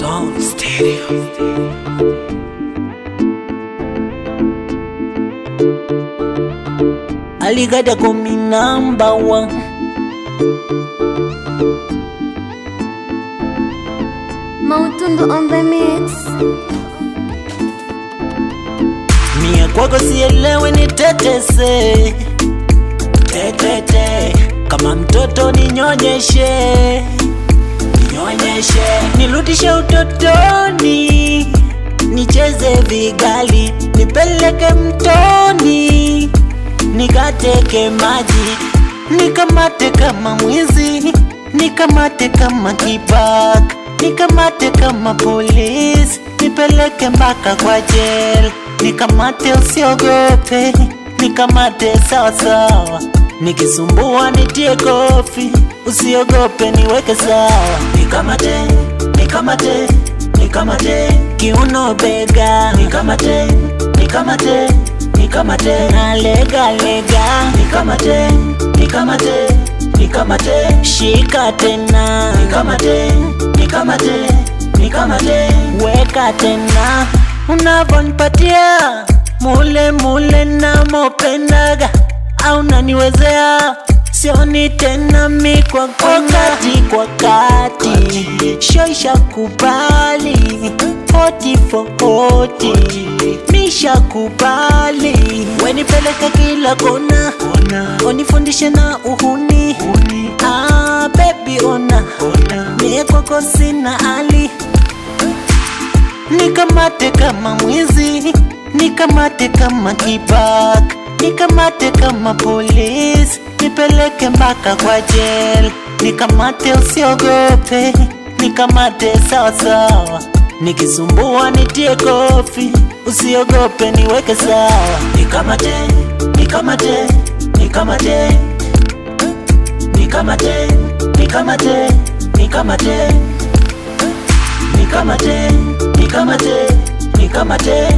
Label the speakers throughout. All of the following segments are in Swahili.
Speaker 1: Sound Stereo. Aligada komi number one.
Speaker 2: Mautundu on the mix.
Speaker 1: Mia kwako sielewe ni tetese. Tetete kama mtoto ninyonyeshe. Ninyonyeshe nirudishe utotoni. Nicheze vigali, nipeleke mtoni. Nikateke maji, nikamate kama mwizi. Nikamate kama kibaka, nikamate kama polisi. Nipeleke mpaka kwa jail. Nikamate usiogope, nikamate sawa sawa. Nikisumbua nitie kofi, usiogope niweke sawa. Nikamate, nikamate, nikamate kiuno bega. Nikamate, nikamate, nikamate na lega lega. Nikamate, nikamate, nikamate shika tena. Nikamate, nikamate, nikamate weka tena. Unavonipatia mule mule na mopenaga, au naniwezea sioni tena mi kwa kati kwa kati. Shoisha kubali 40 for 40 misha kubali. Wenipeleke kila kona, unifundishe na uhuni. Baby ona, mie kwako sina hali. Nikamate kama mwizi, nikamate kama kibaka, nikamate kama polisi. Nipeleke mpaka kwa jail. Nikamate usiogope, nikamate sawa sawa. Nikisumbua nitie kofi, usiogope niweke sawa. Nikamate, nikamate, nikamate, nikamate, nikamate, nikamate, nikamate, nikamate, nikamate,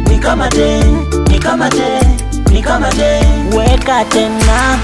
Speaker 1: nikamate, nikamate, nikamate weka tena.